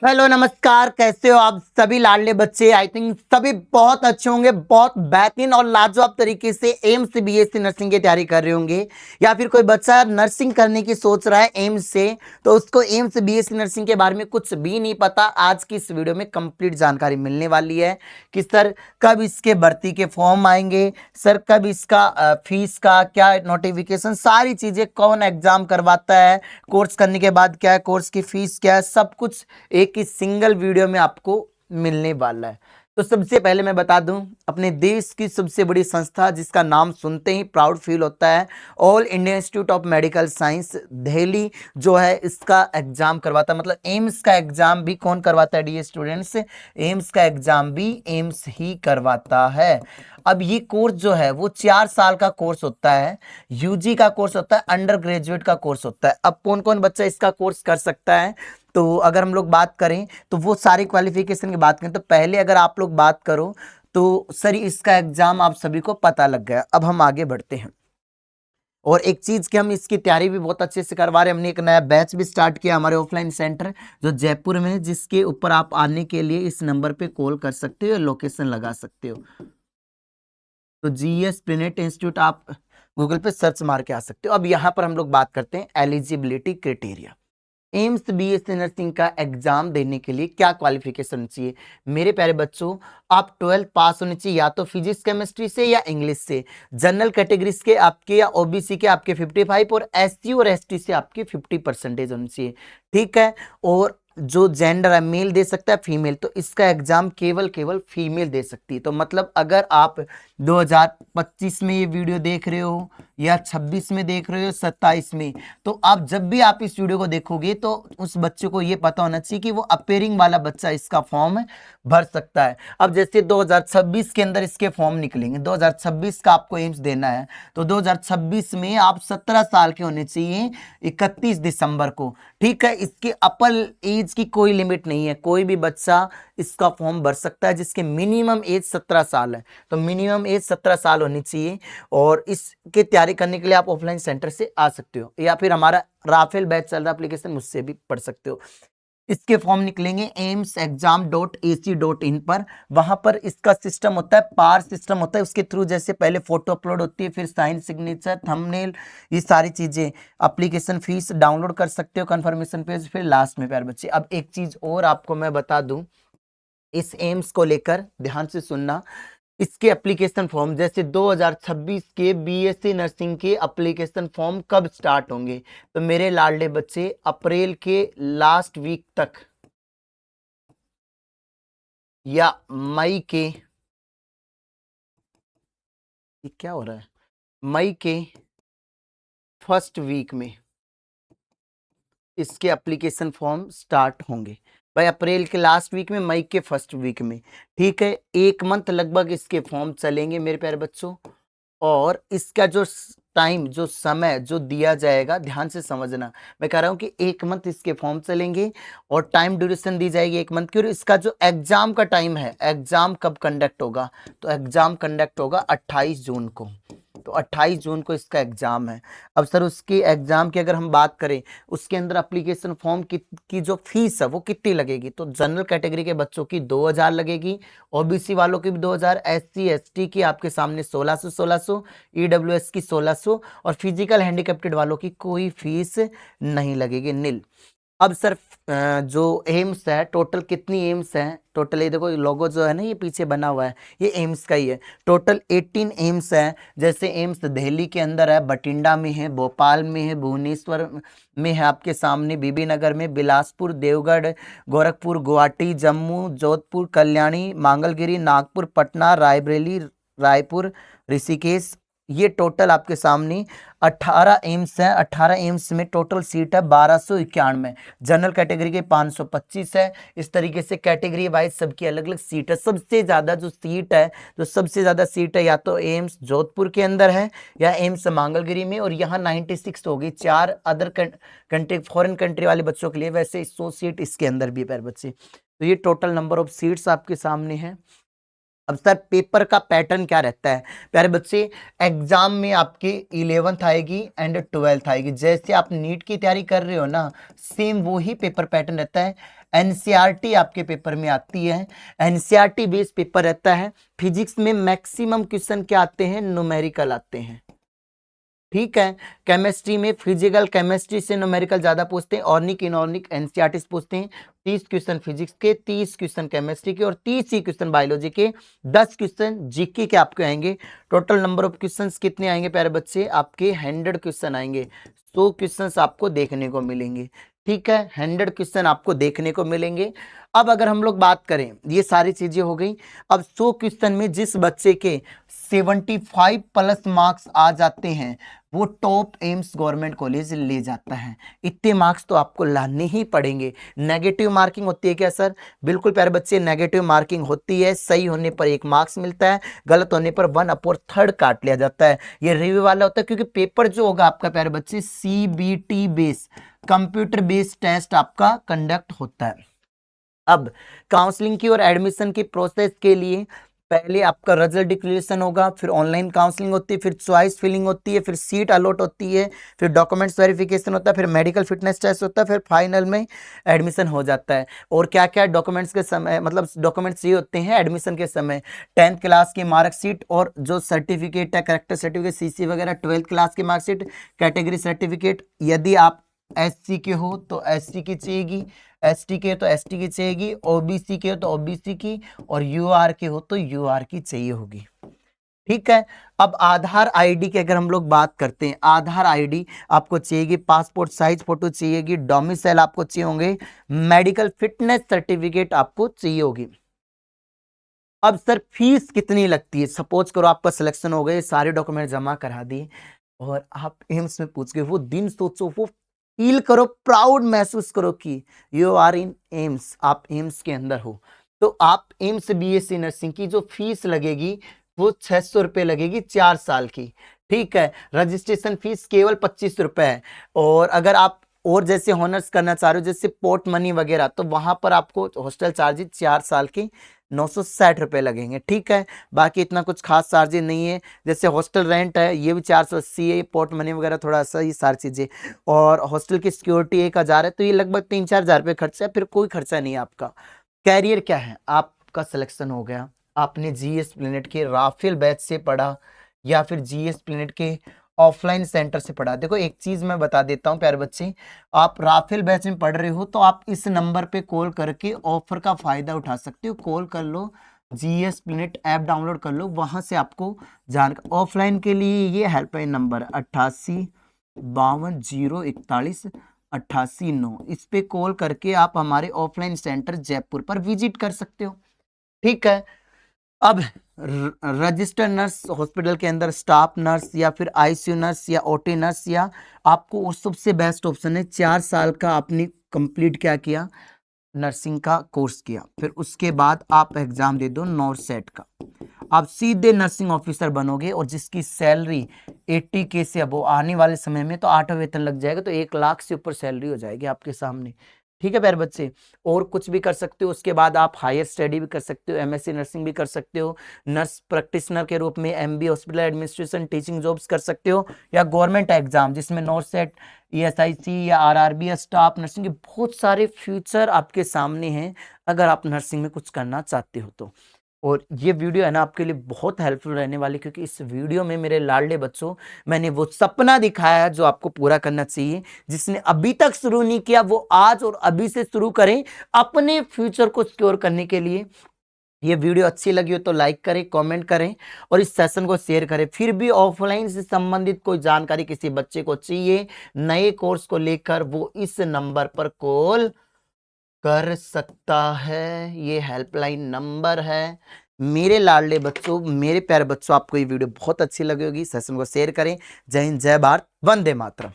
Hello नमस्कार, कैसे हो आप सभी लाडले बच्चे। आई थिंक सभी बहुत अच्छे होंगे, बहुत बेहतरीन और लाजवाब तरीके से एम्स बीएससी नर्सिंग की तैयारी कर रहे होंगे। या फिर कोई बच्चा नर्सिंग करने की सोच रहा है एम्स से, तो उसको एम्स बीएससी नर्सिंग के बारे में कुछ भी नहीं पता। आज की इस वीडियो में कंप्लीट जानकारी मिलने वाली है कि सर कब इसके भर्ती के फॉर्म आएंगे, सर कब इसका फीस का क्या नोटिफिकेशन, सारी चीजें, कौन एग्जाम करवाता है, कोर्स करने के बाद क्या है, कोर्स की फीस क्या है, सब कुछ एक ही सिंगल वीडियो में आपको मिलने वाला है। तो सबसे पहले मैं बता दूं, अपने देश की सबसे बड़ी संस्था जिसका नाम सुनते ही प्राउड फील होता है, all India institute of medical science Delhi जो है इसका एग्जाम करवाता है। मतलब एम्स का एग्जाम भी कौन करवाता है डियर स्टूडेंट्स? एम्स का एग्जाम भी एम्स ही करवाता है। अब ये कोर्स जो है वो 4 साल का कोर्स होता है, यूजी का कोर्स होता है, अंडर ग्रेजुएट का कोर्स होता है। अब कौन कौन बच्चा इसका कोर्स कर सकता है? तो अगर हम लोग बात करें तो वो सारी क्वालिफिकेशन की बात करें तो पहले अगर आप लोग बात करो तो सर इसका एग्जाम आप सभी को पता लग गया। अब हम आगे बढ़ते हैं और एक चीज कि हम इसकी तैयारी भी बहुत अच्छे से करवा रहे हैं। हमने एक नया बैच भी स्टार्ट किया हमारे ऑफलाइन सेंटर जो जयपुर में है, जिसके ऊपर आप आने के लिए इस नंबर पे कॉल कर सकते हो या लोकेशन लगा सकते हो। तो जीएस प्लेनेट इंस्टीट्यूट आप गूगल पे सर्च मार के आ सकते हो। अब यहाँ पर हम लोग बात करते हैं eligibility criteria. AIIMS BSc nursing का एग्जाम देने के लिए क्या क्वालिफिकेशन चाहिए? मेरे प्यारे बच्चों, आप 12th पास होने चाहिए या तो फिजिक्स केमिस्ट्री से या इंग्लिश से। जनरल कैटेगरीज के आपके या ओबीसी के आपके 55 और एससी और एसटी से आपके 50% होनी चाहिए। ठीक है। और जो जेंडर है, मेल दे सकता है, फीमेल, तो इसका एग्जाम केवल केवल फीमेल दे सकती है। तो मतलब अगर आप 2025 में ये वीडियो देख रहे हो या 26 में देख रहे हो, 27 में, तो आप जब भी आप इस वीडियो को देखोगे तो उस बच्चे को ये पता होना चाहिए कि वो अपेयरिंग वाला बच्चा इसका फॉर्म भर सकता है। अब जैसे 2026 के अंदर इसके फॉर्म निकलेंगे, 2026 का आपको एम्स देना है, तो 2026 में आप 17 साल के होने चाहिए 31 दिसंबर को। ठीक है। इसके अपर एज की कोई लिमिट नहीं है, कोई भी बच्चा इसका फॉर्म भर सकता है जिसके मिनिमम एज 17 साल है। तो मिनिमम एज 17 साल होनी चाहिए और इसकी तैयारी करने के लिए आप ऑफलाइन सेंटर से आ सकते हो या फिर हमारा राफेल बैच चल रहा एप्लीकेशन मुझसे भी पढ़ सकते हो। इसके फॉर्म निकलेंगे amsexam.ac.in पर। वहां पर इसका सिस्टम होता है, पार सिस्टम होता है, उसके थ्रू जैसे पहले फोटो अपलोड होती है, फिर साइन, सिग्नेचर, थंबनेल, ये सारी चीजें। एप्लीकेशन फीस डाउनलोड कर सकते हो, कंफर्मेशन पेज फिर लास्ट में। प्यारे बच्चे, अब एक चीज और आपको मैं बता दूं इस एम्स को लेकर, ध्यान से सुनना। इसके एप्लीकेशन फॉर्म जैसे 2026 के बीएससी नर्सिंग के एप्लीकेशन फॉर्म कब स्टार्ट होंगे? तो मेरे लाडले बच्चे, अप्रैल के लास्ट वीक तक या मई के, ये क्या हो रहा है, मई के फर्स्ट वीक में इसके एप्लीकेशन फॉर्म स्टार्ट होंगे। भाई अप्रैल के लास्ट वीक में, मई के फर्स्ट वीक में। ठीक है। 1 मंथ लगभग इसके फॉर्म चलेंगे मेरे प्यारे बच्चों। और इसका जो टाइम, जो समय जो दिया जाएगा, ध्यान से समझना, मैं कह रहा हूं कि 1 मंथ इसके फॉर्म चलेंगे और टाइम ड्यूरेशन दी जाएगी 1 मंथ की। और इसका जो एग्जाम का टाइम है, एग्जाम कब कंडक्ट होगा? तो एग्जाम कंडक्ट होगा 28 जून को। तो 28 जून को इसका एग्जाम है। अब सर उसकी एग्जाम की अगर हम बात करें, उसके अंदर एप्लीकेशन फॉर्म की जो फीस है वो कितनी लगेगी? तो जनरल कैटेगरी के बच्चों की 2000 लगेगी, ओबीसी वालों की भी 2000, एससी एसटी की आपके सामने 1600, ईडब्ल्यूएस की 1600 और फिजिकल हैंडीकैप्टेड वालों की कोई फीस नहीं लगेगी, नील। अब सर जो एम्स है, टोटल कितनी एम्स है? टोटल ये देखो लोगो जो है ना, ये पीछे बना हुआ है, ये एम्स का ही है। टोटल 18 एम्स है। जैसे एम्स दिल्ली के अंदर है, बठिंडा में है, भोपाल में है, भुवनेश्वर में है, आपके सामने बीबी नगर में, बिलासपुर, देवगढ़, गोरखपुर, गुवाहाटी, जम्मू, जोधपुर, कल्याणी, मंगलगिरी, नागपुर, पटना, रायबरेली, रायपुर, ऋषिकेश। ये टोटल आपके सामने 18 एम्स हैं। 18 एम्स में टोटल सीट है 1291। जनरल कैटेगरी के 525 है। इस तरीके से कैटेगरी वाइज सबकी अलग अलग सीट है। सबसे ज़्यादा जो सीट है, जो सबसे ज़्यादा सीट है, या तो एम्स जोधपुर के अंदर है या एम्स मंगलगिरी में, और यहाँ 96 होगी। 4 अदर कंट्री, फॉरेन कंट्री वाले बच्चों के लिए, वैसे 100 सीट इसके अंदर भी है प्यारे बच्चे। तो ये टोटल नंबर ऑफ सीट्स आपके सामने है। अब सर पेपर का पैटर्न क्या रहता है प्यारे बच्चे, एग्जाम में आपके 11th आएगी एंड 12th आएगी। जैसे आप नीट की तैयारी कर रहे हो ना, सेम वही पेपर पैटर्न रहता है। एनसीईआरटी आपके पेपर में आती है, एनसीईआरटी बेस्ड पेपर रहता है। फिजिक्स में मैक्सिमम क्वेश्चन क्या आते हैं, न्यूमेरिकल आते हैं, ठीक है। केमिस्ट्री में फिजिकल केमिस्ट्री से न्यूमेरिकल ज्यादा पूछते हैं, ऑर्निक इनऑर्निक एनसीईआरटी से पूछते हैं। 30 क्वेश्चन फिजिक्स के, 30 क्वेश्चन केमिस्ट्री के और 30 ही क्वेश्चन बायोलॉजी के, 10 क्वेश्चन जीके के आपके आएंगे। टोटल नंबर ऑफ क्वेश्चंस कितने आएंगे प्यारे बच्चे, आपके 100 क्वेश्चन आएंगे। 100 क्वेश्चंस आपको देखने को मिलेंगे, ठीक है, 100 क्वेश्चन आपको देखने को मिलेंगे। अब अगर हम लोग बात करें, ये सारी चीजें हो गई। अब 100 क्वेश्चन में जिस बच्चे के 75 प्लस मार्क्स आ जाते हैं वो टॉप एम्स गवर्नमेंट कॉलेज ले जाता है। इतने मार्क्स तो आपको लाने ही पड़ेंगे। नेगेटिव मार्किंग होती है क्या सर, बिल्कुल प्यारे बच्चे नेगेटिव मार्किंग होती है। सही होने पर 1 मार्क्स मिलता है, गलत होने पर 1/3 काट लिया जाता है। ये रिव्यू वाला होता है क्योंकि पेपर जो होगा आपका प्यारे बच्चे CBT base, computer based test आपका कंडक्ट होता है। अब काउंसलिंग की और एडमिशन की प्रोसेस के लिए पहले आपका रिजल्ट डिक्लेरेशन होगा, फिर ऑनलाइन काउंसलिंग होती है, फिर चॉइस फिलिंग होती है, फिर सीट अलॉट होती है, फिर डॉक्यूमेंट्स वेरिफिकेशन होता है, फिर मेडिकल फिटनेस टेस्ट होता है, फिर फाइनल में एडमिशन हो जाता है। और क्या क्या डॉक्यूमेंट्स के समय, मतलब डॉक्यूमेंट्स ये होते हैं एडमिशन के समय, 10th क्लास की मार्कशीट और जो सर्टिफिकेट है, करेक्टर सर्टिफिकेट, CC वगैरह, 12th क्लास की मार्कशीट, कैटेगरी सर्टिफिकेट। यदि आप SC के हो तो SC की चाहिएगी, ST के तो ST की चाहिएगी, OBC के हो तो OBC की, और UR के हो तो UR की चाहिए होगी, ठीक है। अब आधार आईडी की अगर हम लोग बात करते हैं, आधार आईडी आपको चाहिएगी, पासपोर्ट साइज फोटो चाहिएगी, डोमिसाइल आपको चाहिए होंगे, मेडिकल फिटनेस सर्टिफिकेट आपको चाहिए होगी। अब सर फीस कितनी लगती है, सपोज करो आपका सिलेक्शन हो गए, सारे डॉक्यूमेंट जमा करा दिए और आप एम्स में पूछ गए, वो दिन सोचो, वो फील करो, प्राउड महसूस करो कि यू आर इन एम्स, आप एम्स के अंदर हो। तो आप एम्स BSc नर्सिंग की जो फीस लगेगी वो 600 रुपये लगेगी 4 साल की, ठीक है। रजिस्ट्रेशन फीस केवल 25 रुपए है। और अगर आप और जैसे हॉनर्स करना चाह रहे हो, जैसे पोर्ट मनी वगैरह, तो वहां पर आपको हॉस्टल चार्जेस 4 साल की 960 रुपये लगेंगे, ठीक है। बाकी इतना कुछ खास चार्जेस नहीं है। जैसे हॉस्टल रेंट है ये भी 480 है, पोर्ट मनी वगैरह थोड़ा सा, ये सारी चीज़ें। और हॉस्टल की सिक्योरिटी 1000 है, तो ये लगभग 3-4 हज़ार रुपये खर्चा है, फिर कोई खर्चा नहीं है आपका। कैरियर क्या है, आपका सिलेक्शन हो गया, आपने GS प्लेनेट के राफेल बैच से पढ़ा या फिर GS प्लेनेट के ऑफलाइन सेंटर से पढ़ा। देखो एक चीज मैं बता देता हूँ प्यारे बच्चे, आप राफेल बैच में पढ़ रहे हो तो आप इस नंबर पे कॉल करके ऑफर का फायदा उठा सकते हो। कॉल कर लो, GS प्लेनेट ऐप डाउनलोड कर लो, वहां से आपको जानकारी। ऑफलाइन के लिए ये हेल्पलाइन नंबर 88 52 041 88 9, इस पे कॉल करके आप हमारे ऑफलाइन सेंटर जयपुर पर विजिट कर सकते हो, ठीक है। अब रजिस्टर्ड नर्स हॉस्पिटल के अंदर स्टाफ नर्स या फिर ICU नर्स या OT नर्स, या आपको वो सबसे बेस्ट ऑप्शन है 4 साल का आपने कंप्लीट क्या किया, नर्सिंग का कोर्स किया, फिर उसके बाद आप एग्जाम दे दो नॉर्सेट का, आप सीधे नर्सिंग ऑफिसर बनोगे। और जिसकी सैलरी 80K से अब आने वाले समय में तो 8वां वेतन लग जाएगा, तो 1 लाख से ऊपर सैलरी हो जाएगी आपके सामने, ठीक है प्यारे बच्चे। और कुछ भी कर सकते हो, उसके बाद आप हायर स्टडी भी कर सकते हो, MSc नर्सिंग भी कर सकते हो, नर्स प्रैक्टिशनर के रूप में MB hospital administration teaching jobs कर सकते हो, या गवर्नमेंट एग्जाम जिसमें नॉर्सेट, ESIC या RRB या स्टाफ नर्सिंग के बहुत सारे फ्यूचर आपके सामने हैं अगर आप नर्सिंग में कुछ करना चाहते हो तो। और ये वीडियो है ना आपके लिए बहुत हेल्पफुल रहने वाली, क्योंकि इस वीडियो में मेरे लाडले बच्चों मैंने वो सपना दिखाया है जो आपको पूरा करना चाहिए। जिसने अभी तक शुरू नहीं किया वो आज और अभी से शुरू करें अपने फ्यूचर को सिक्योर करने के लिए। ये वीडियो अच्छी लगी हो तो लाइक करें, कमेंट करें और इस सेशन को शेयर करें। फिर भी ऑफलाइन से संबंधित कोई जानकारी किसी बच्चे को चाहिए नए कोर्स को लेकर, वो इस नंबर पर कॉल कर सकता है, ये हेल्पलाइन नंबर है। मेरे लाडले बच्चों, मेरे प्यारे बच्चों, आपको ये वीडियो बहुत अच्छी लगी होगी, सेशन को शेयर करें। जय हिंद, जय भारत, वंदे मातरम।